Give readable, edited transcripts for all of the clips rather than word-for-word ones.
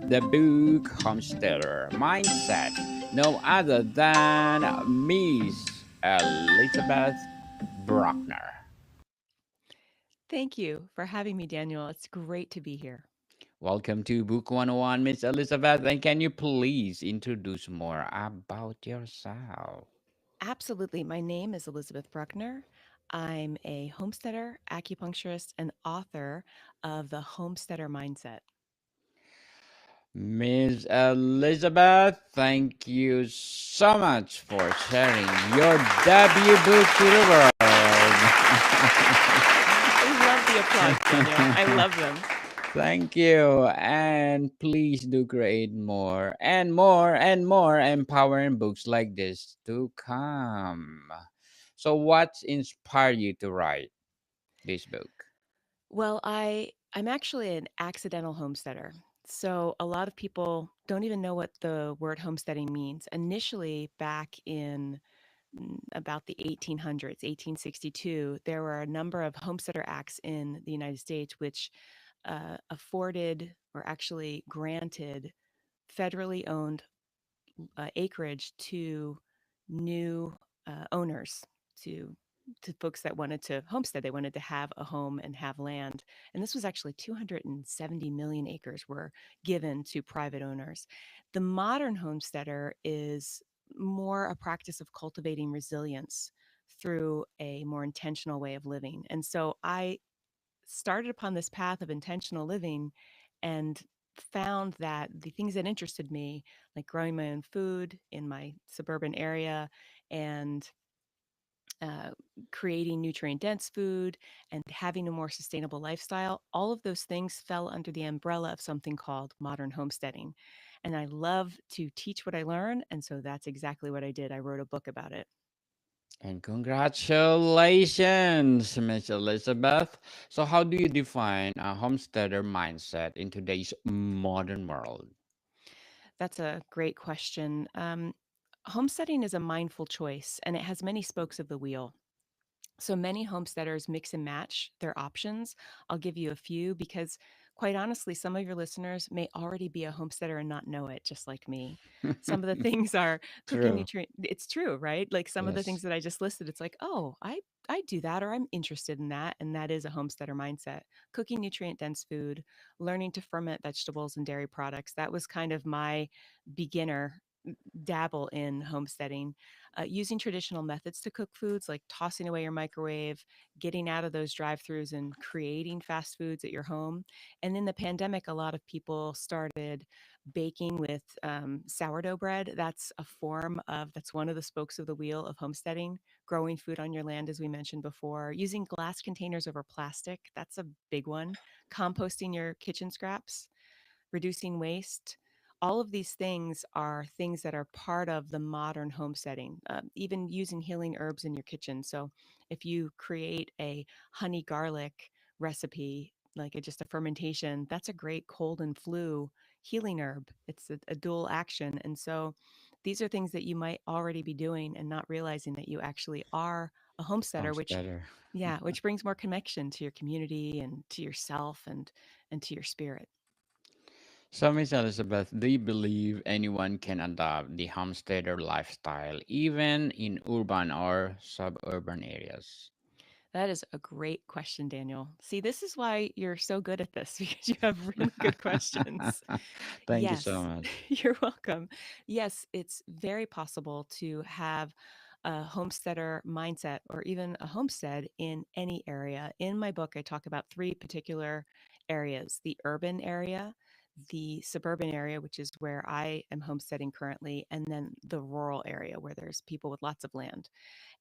the book Homesteader Mindset, no other than Miss Elizabeth Bruckner. Thank you for having me, Daniel. It's great to be here. Welcome to Book 101, Miss Elizabeth. And can you please introduce more about yourself? Absolutely. My name is Elizabeth Bruckner. I'm a homesteader, acupuncturist, and author of The Homesteader Mindset. Miss Elizabeth, thank you so much for sharing your debut book to the I love the applause, Daniel. I world. love them. Thank you. And please do create more and more and more empowering books like this to come. So, what's inspired you to write this book? Well, I'm actually an accidental homesteader. So a lot of people don't even know what the word homesteading means. Initially, back in about the 1800s, 1862, there were a number of homesteader acts in the United States which afforded or actually granted federally owned acreage to new owners, to folks that wanted to homestead. They wanted to have a home and have land. And this was actually 270 million acres were given to private owners. The modern homesteader is more a practice of cultivating resilience through a more intentional way of living. And so I started upon this path of intentional living and found that the things that interested me, like growing my own food in my suburban area and uh, creating nutrient dense food and having a more sustainable lifestyle, all of those things fell under the umbrella of something called modern homesteading. And I love to teach what I learn. And so that's exactly what I did. I wrote a book about it. And congratulations, Miss Elizabeth. So, how do you define a homesteader mindset in today's modern world? That's a great question. Homesteading is a mindful choice and it has many spokes of the wheel. So many homesteaders mix and match their options. I'll give you a few because, quite honestly, some of your listeners may already be a homesteader and not know it, just like me. Some of the things are cooking True. nutrient. It's true, right? Like some of the things Yes. that I just listed, it's like, oh, I do that, or I'm interested in that, and that is a homesteader mindset. Cooking nutrient dense food, learning to ferment vegetables and dairy products. That was kind of my beginner dabble in homesteading, using traditional methods to cook foods like tossing away your microwave, getting out of those drive throughs and creating fast foods at your home. And in the pandemic, a lot of people started baking with sourdough bread. That's one of the spokes of the wheel of homesteading, growing food on your land, as we mentioned before, using glass containers over plastic. That's a big one. Composting your kitchen scraps, reducing waste. All of these things are things that are part of the modern homesteading, even using healing herbs in your kitchen. So, if you create a honey garlic recipe, like just a fermentation, that's a great cold and flu healing herb. It's a dual action. And so, these are things that you might already be doing and not realizing that you actually are a homesteader, which Homesteader. yeah, which brings more connection to your community and to yourself and to your spirit. So, Miss Elizabeth, do you believe anyone can adopt the homesteader lifestyle even in urban or suburban areas? That is a great question, Daniel. See, this is why you're so good at this because you have really good questions. Thank you so Yes, much. you're welcome. Yes, it's very possible to have a homesteader mindset or even a homestead in any area. In my book, I talk about three particular areas: the urban area, the suburban area, which is where I am homesteading currently, and then the rural area where there's people with lots of land.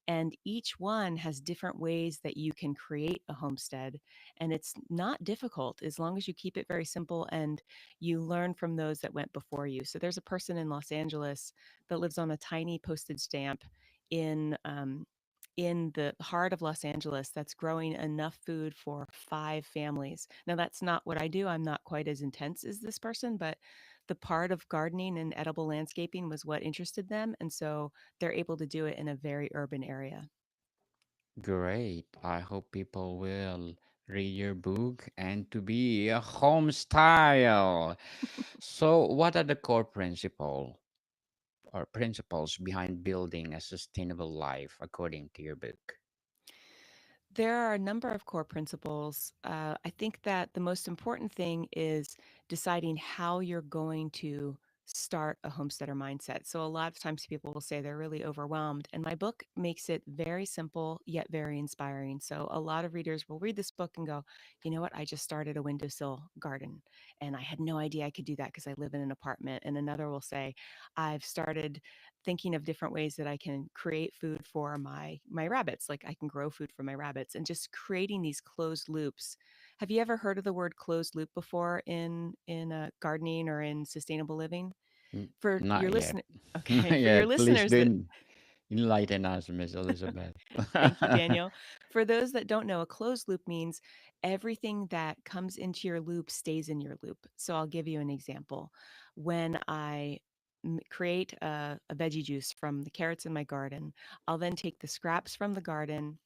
And each one has different ways that you can create a homestead. And it's not difficult as long as you keep it very simple and you learn from those that went before you. So there's a person in Los Angeles that lives on a tiny postage stamp in in the heart of Los Angeles that's growing enough food for five families. Now, that's not what I do. I'm not quite as intense as this person, but the part of gardening and edible landscaping was what interested them. And so they're able to do it in a very urban area. Great. I hope people will read your book, and to be a home style. So, what are the core principles behind building a sustainable life according to your book? There are a number of core principles. I think that the most important thing is deciding how you're going to start a homesteader mindset. So, a lot of times people will say they're really overwhelmed, and my book makes it very simple yet very inspiring. So, a lot of readers will read this book and go, you know what, I just started a windowsill garden, and I had no idea I could do that because I live in an apartment. And another will say, I've started thinking of different ways that I can create food for my rabbits. Like I can grow food for my rabbits and just creating these closed loops. Have you ever heard of the word closed loop before in gardening or in sustainable living? For your Not yet. listener, Not okay, for your yet. Please listeners that do enlighten us, Miss Elizabeth. thank you, Daniel. For those that don't know, a closed loop means everything that comes into your loop stays in your loop. So I'll give you an example. When I create a veggie juice from the carrots in my garden, I'll then take the scraps from the garden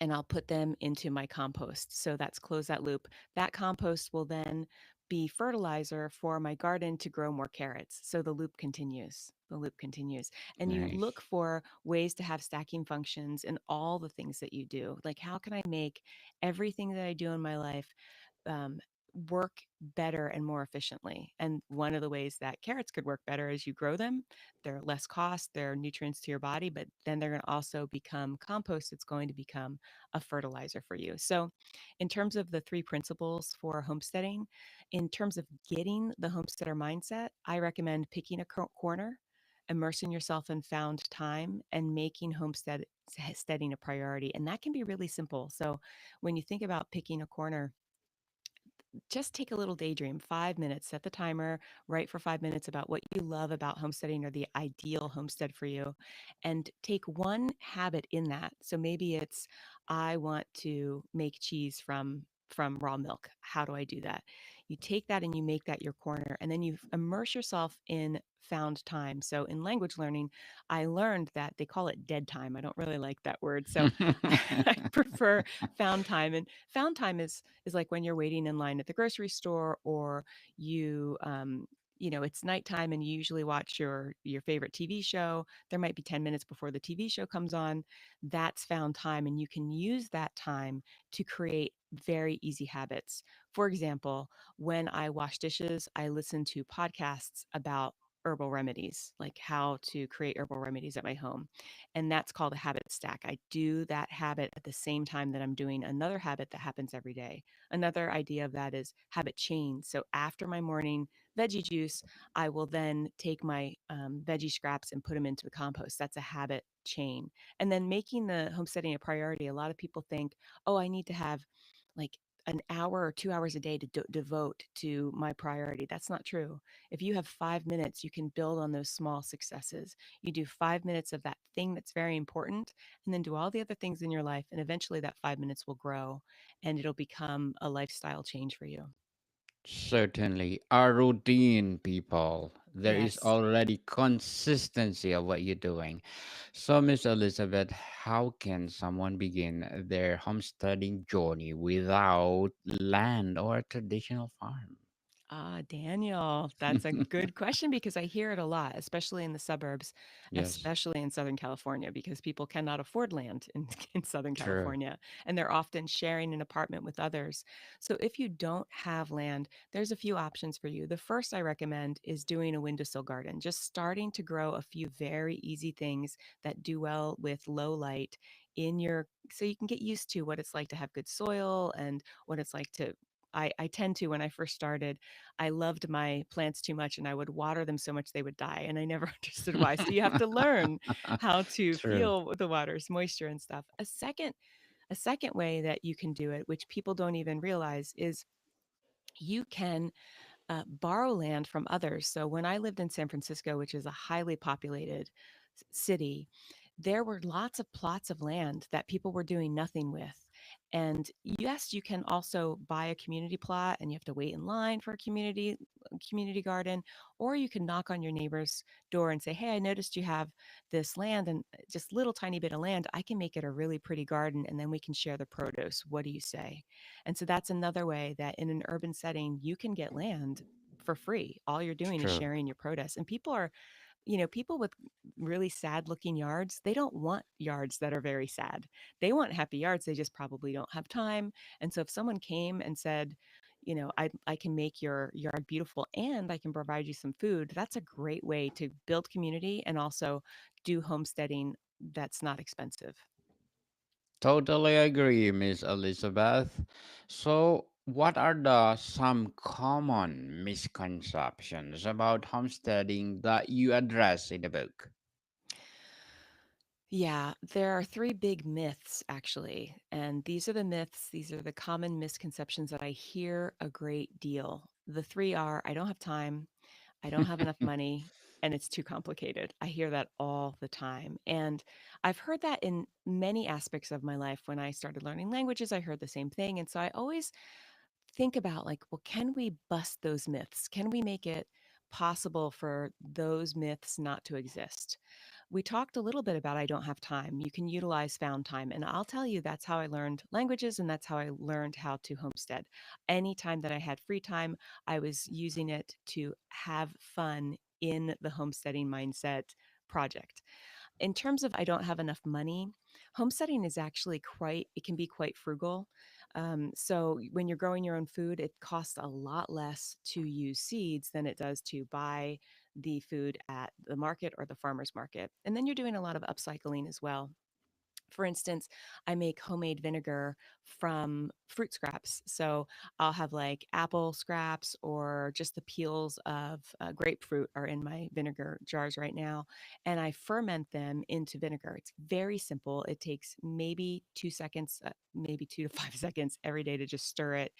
and I'll put them into my compost. So that's close that loop. That compost will then be fertilizer for my garden to grow more carrots. So the loop continues. The loop continues. And you look Nice. for ways to have stacking functions in all the things that you do. Like, how can I make everything that I do in my life um, work better and more efficiently? And one of the ways that carrots could work better is you grow them. They're less cost, they're nutrients to your body, but then they're going to also become compost. It's going to become a fertilizer for you. So, in terms of the three principles for homesteading, in terms of getting the homesteader mindset, I recommend picking a corner, immersing yourself in found time, and making homesteading a priority. And that can be really simple. So, when you think about picking a corner, just take a little daydream, 5 minutes, set the timer, write for 5 minutes about what you love about homesteading or the ideal homestead for you, and take one habit in that. So maybe it's, I want to make cheese from raw milk. How do I do that? You take that and you make that your corner, and then you immerse yourself in found time. So in language learning, I learned that they call it dead time. I don't really like that word. So I prefer found time. And found time is like when you're waiting in line at the grocery store, or you it's nighttime and you usually watch your favorite TV show. There might be 10 minutes before the TV show comes on. That's found time, and you can use that time to create very easy habits. For example, when I wash dishes, I listen to podcasts about herbal remedies, like how to create herbal remedies at my home. And that's called a habit stack. I do that habit at the same time that I'm doing another habit that happens every day. Another idea of that is habit chain. So after my morning veggie juice, I will then take my veggie scraps and put them into the compost. That's a habit chain. And then making the homesteading a priority. A lot of people think, oh, I need to have like an hour or 2 hours a day to devote to my priority. That's not true. If you have 5 minutes, you can build on those small successes. You do 5 minutes of that thing that's very important, and then do all the other things in your life. And eventually that 5 minutes will grow and it'll become a lifestyle change for you. Certainly. A routine, people. There is Yes. already consistency of what you're doing. So, Miss Elizabeth, how can someone begin their homesteading journey without land or a traditional farm? Ah, Daniel, that's a good question because I hear it a lot, especially in the suburbs, Yes, especially in Southern California, because people cannot afford land in, in Southern true. California and they're often sharing an apartment with others. So if you don't have land, there's a few options for you. The first I recommend is doing a windowsill garden, just starting to grow a few very easy things that do well with low light in your, so you can get used to what it's like to have good soil and what it's like to I tend to, when I first started, I loved my plants too much and I would water them so much they would die. And I never understood why. So you have to learn how to True. feel the water's moisture and stuff. A second way that you can do it, which people don't even realize, is you can borrow land from others. So when I lived in San Francisco, which is a highly populated city, there were lots of plots of land that people were doing nothing with. And yes, you can also buy a community plot and you have to wait in line for a community community garden, or you can knock on your neighbor's door and say, "Hey, I noticed you have this land and just little tiny bit of land. I can make it a really pretty garden, and then we can share the produce. What do you say?" And so that's another way that in an urban setting you can get land for free. All you're It's doing is true. sharing your produce. And people with really sad looking yards, they don't want yards that are very sad. They want happy yards. They just probably don't have time. And so if someone came and said, I can make your yard beautiful and I can provide you some food, that's a great way to build community and also do homesteading that's not expensive. Totally agree, Miss Elizabeth. So, what are the some common misconceptions about homesteading that you address in the book? Yeah, there are three big myths actually. And these are the myths, these are the common misconceptions that I hear a great deal. The three are I don't have time, I don't have enough money, and it's too complicated. I hear that all the time. And I've heard that in many aspects of my life. When I started learning languages, I heard the same thing. And so I always think about, like, well, can we bust those myths? Can we make it possible for those myths not to exist? We talked a little bit about I don't have time. You can utilize found time. And I'll tell you, that's how I learned languages and that's how I learned how to homestead. Anytime that I had free time, I was using it to have fun in the homesteading mindset project. In terms of I don't have enough money, homesteading is actually it can be quite frugal. So when you're growing your own food, it costs a lot less to use seeds than it does to buy the food at the market or the farmer's market. And then you're doing a lot of upcycling as well. For instance, I make homemade vinegar from fruit scraps. So I'll have like apple scraps or just the peels of grapefruit are in my vinegar jars right now. And I ferment them into vinegar. It's very simple. It takes maybe 2 seconds, maybe 2 to 5 seconds every day to just stir it,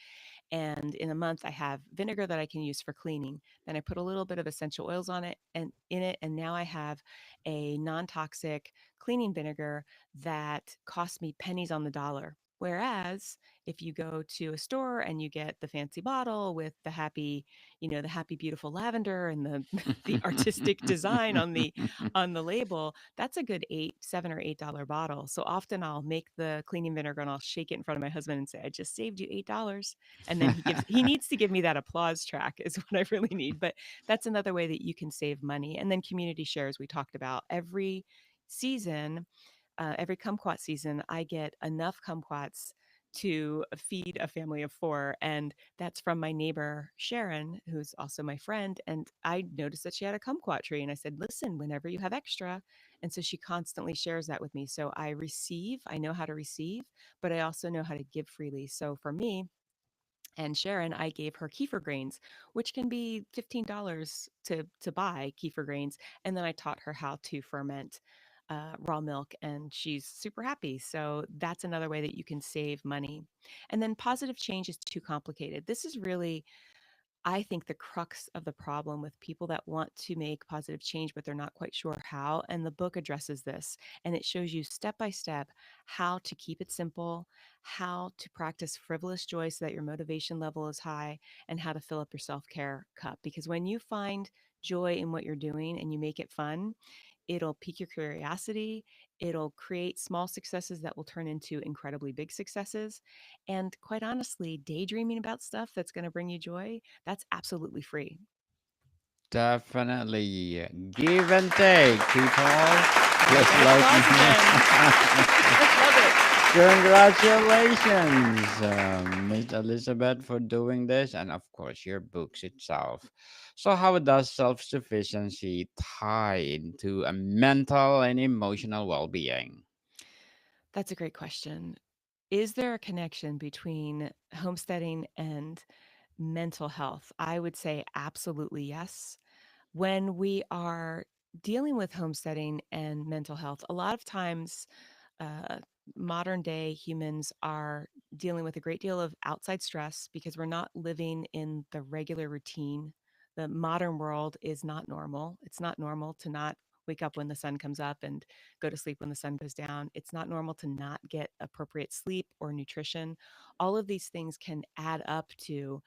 and in a month I have vinegar that I can use for cleaning. Then I put a little bit of essential oils on it and in it, and now I have a non-toxic cleaning vinegar that costs me pennies on the dollar. Whereas if you go to a store and you get the fancy bottle with the happy beautiful lavender and the the artistic design on the label, that's a good $7 or $8 bottle. So often I'll make the cleaning vinegar and I'll shake it in front of my husband and say, I just saved you $8. And then he needs to give me that applause track is what I really need. But that's another way that you can save money. And then community shares we talked about. Season, every kumquat season, I get enough kumquats to feed a family of four. And that's from my neighbor, Sharon, who's also my friend. And I noticed that she had a kumquat tree. And I said, listen, whenever you have extra. And so she constantly shares that with me. So I know how to receive, but I also know how to give freely. So for me, and Sharon, I gave her kefir grains, which can be $15 to buy kefir grains, and then I taught her how to ferment raw milk, and she's super happy. So that's another way that you can save money. And then positive change is too complicated. This is really, I think, the crux of the problem with people that want to make positive change, but they're not quite sure how. And the book addresses this, and it shows you step by step how to keep it simple, how to practice frivolous joy so that your motivation level is high, and how to fill up your self care cup. Because when you find joy in what you're doing and you make it fun, it'll pique your curiosity. It'll create small successes that will turn into incredibly big successes. And quite honestly, daydreaming about stuff that's going to bring you joy, that's absolutely free. Definitely give and take, people. All Just right, like applause again. Love it. congratulations, Miss Elizabeth, for doing this, and of course your books itself. So, how does self-sufficiency tie into a mental and emotional well-being? That's a great question. Is there a connection between homesteading and mental health? I would say absolutely yes. When we are dealing with homesteading and mental health, a lot of times uh, modern day humans are dealing with a great deal of outside stress because we're not living in the regular routine. The modern world is not normal. It's not normal to not wake up when the sun comes up and go to sleep when the sun goes down. It's not normal to not get appropriate sleep or nutrition. All of these things can add up to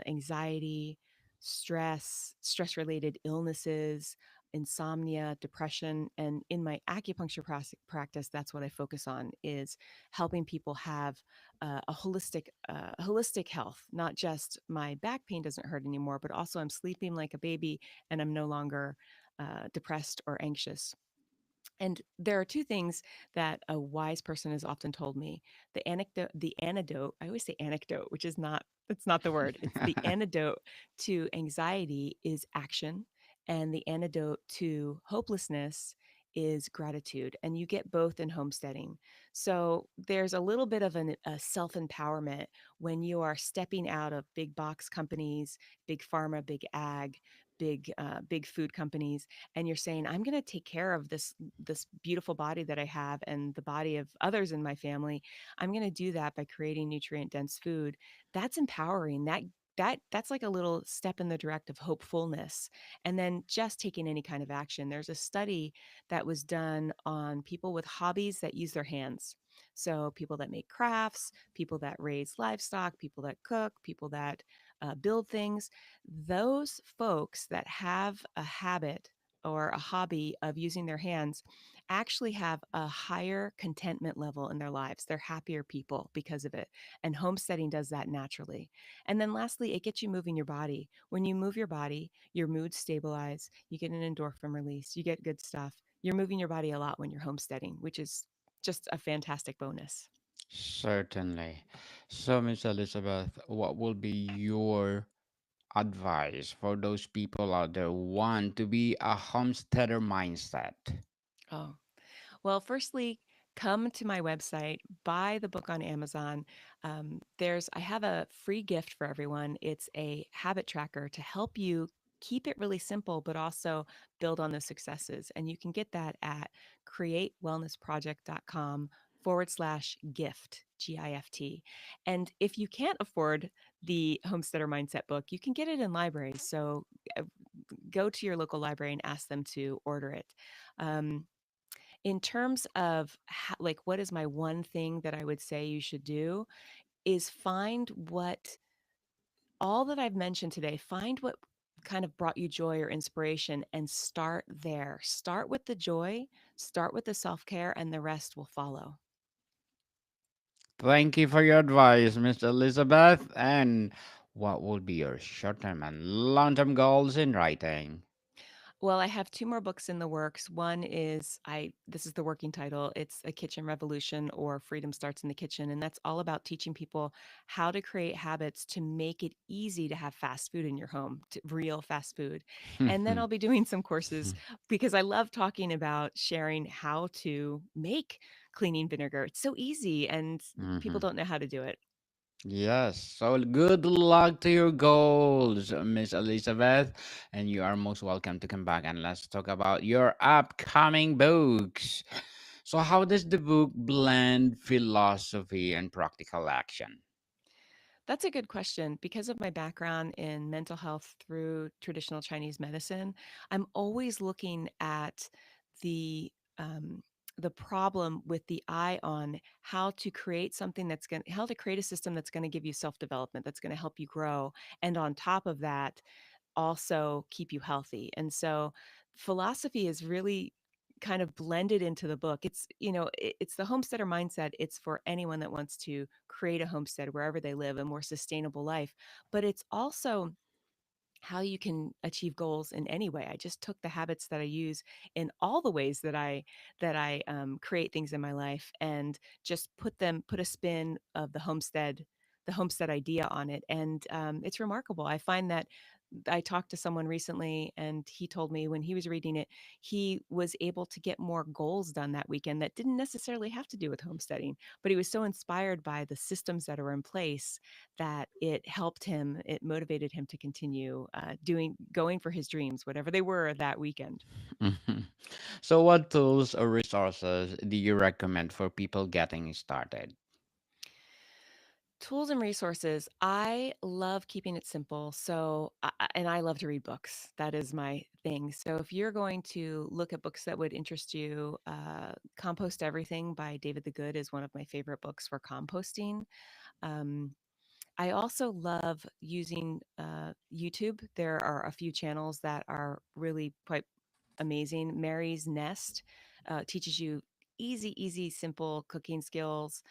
anxiety, stress related illnesses, insomnia, depression. And in my acupuncture practice, that's what I focus on, is helping people have holistic health. Not just my back pain doesn't hurt anymore, but also I'm sleeping like a baby and I'm no longer depressed or anxious. And there are two things that a wise person has often told me. The antidote, I always say anecdote, which is not, that's not the word. It's the antidote to anxiety is action, and the antidote to hopelessness is gratitude. And you get both in homesteading. So there's a little bit of a self empowerment when you are stepping out of big box companies, big pharma, big ag, big food companies, and you're saying, I'm going to take care of this beautiful body that I have and the body of others in my family. I'm going to do that by creating nutrient dense food. That's empowering. That's like a little step in the direct of hopefulness. And then just taking any kind of action. There's a study that was done on people with hobbies that use their hands. So people that make crafts, people that raise livestock, people that cook, people that build things. Those folks that have a habit or a hobby of using their hands actually have a higher contentment level in their lives. They're happier people because of it. And homesteading does that naturally. And then lastly, it gets you moving your body. When you move your body, your mood stabilize, you get an endorphin release, you get good stuff. You're moving your body a lot when you're homesteading, which is just a fantastic bonus. Certainly. So, Miss Elizabeth, what will be your advice for those people out there who want to be a homesteader mindset? Oh, well, firstly, come to my website, buy the book on Amazon. I have a free gift for everyone. It's a habit tracker to help you keep it really simple, but also build on the successes. And you can get that at createwellnessproject.com/gift, GIFT. And if you can't afford the Homesteader Mindset book, you can get it in libraries. So uh, go to your local library and ask them to order it. Um, in terms of like what is my one thing that I would say you should do is find what all that I've mentioned today, find what kind of brought you joy or inspiration and start there. Start with the joy, start with the self-care, and the rest will follow. Thank you for your advice, Miss Elizabeth. And what will be your short term and long term goals in writing? Well, I have two more books in the works. One is I this is the working title. It's A Kitchen Revolution or Freedom Starts in the Kitchen, and that's all about teaching people how to create habits to make it easy to have fast food in your home, real fast food. And then I'll be doing some courses because I love talking about sharing how to make cleaning vinegar. It's so easy and people Mhm. don't know how to do it. Yes, so good luck to your goals, Miss Elizabeth. And you are most welcome to come back and let's talk about your upcoming books. So, how does the book blend philosophy and practical action? That's a good question. Because of my background in mental health through traditional Chinese medicine, I'm always looking at the um, the problem with the eye on how to create something how to create a system that's going to give you self development, that's going to help you grow, and on top of that, also keep you healthy. And so philosophy is really kind of blended into the book. It's the homesteader mindset. It's for anyone that wants to create a homestead wherever they live, a more sustainable life. But it's also how you can achieve goals in any way. I just took the habits that I use in all the ways that I create things in my life and just put a spin of the homestead idea on it, and it's remarkable. I find that I talked to someone recently, and he told me when he was reading it, he was able to get more goals done that weekend that didn't necessarily have to do with homesteading. But he was so inspired by the systems that are in place that it motivated him to continue going for his dreams, whatever they were that weekend. Mhm. So, what tools or resources do you recommend for people getting started? Tools and resources. I love keeping it simple. And I love to read books. That is my thing. So, if you're going to look at books that would interest you, Compost Everything by David the Good is one of my favorite books for composting. Um, I also love using YouTube. There are a few channels that are really quite amazing. Mary's Nest teaches you easy, simple cooking skills.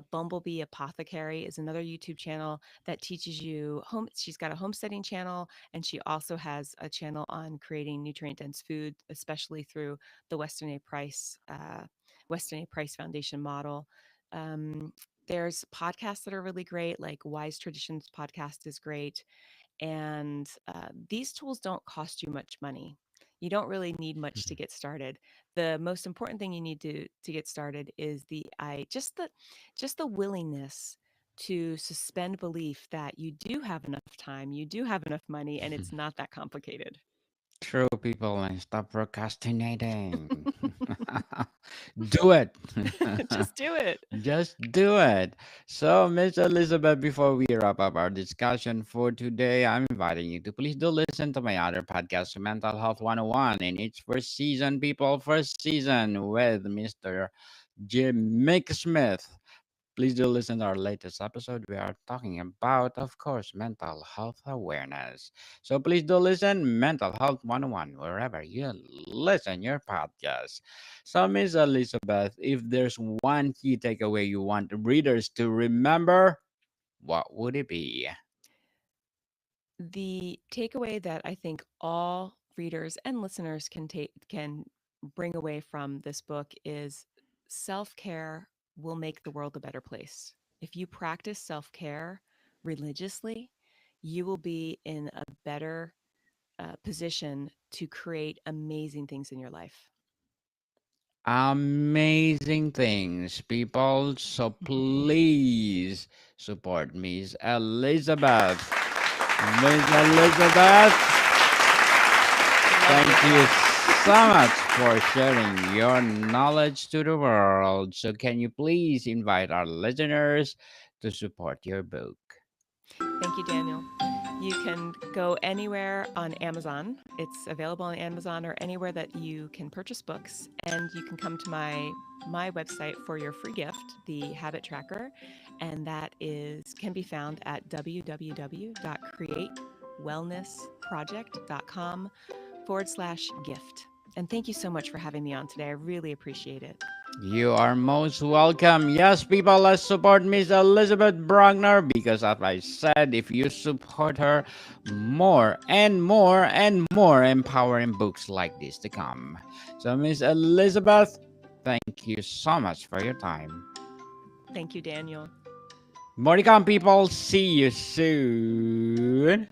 Bumblebee Apothecary is another YouTube channel that teaches you home. She's got a homesteading channel, and she also has a channel on creating nutrient dense food, especially through the Weston A. Price Foundation model. Um, there's podcasts that are really great, like Wise Traditions podcast is great. And these tools don't cost you much money. You don't really need much to get started. The most important thing you need to get started is just the willingness to suspend belief that you do have enough time, you do have enough money, and it's not that complicated. True, people, and stop procrastinating. Do it. Just do it. Just do it. So, Miss Elizabeth, before we wrap up our discussion for today, I'm inviting you to please do listen to my other podcast, Mental Health 101, in its first season, people, first season with Mr. Jim Mick Smith. Please do listen to our latest episode. We are talking about, of course, mental health awareness. So please do listen Mental Health 101 wherever you listen your podcast. So, Miss Elizabeth, if there's one key takeaway you want readers to remember, what would it be? The takeaway that I think all readers and listeners can bring away from this book is self-care will make the world a better place. If you practice self-care religiously, you will be in a better position to create amazing things in your life. Amazing things, people. So please support Miss Elizabeth. Miss Elizabeth, Love thank this you book. so much for sharing your knowledge to the world. So, can you please invite our listeners to support your book? Thank you, Daniel. You can go anywhere on Amazon. It's available on Amazon or anywhere that you can purchase books. And you can come to my website for your free gift, the Habit Tracker, and that is can be found at www.createwellnessproject.com/gift. And thank you so much for having me on today. I really appreciate it. You are most welcome. Yes, people, let's support Miss Elizabeth Bruckner because, as I said, if you support her, more and more and more empowering books like this to come. So, Miss Elizabeth, thank you so much for your time. Thank you, Daniel. More to come, people. See you soon.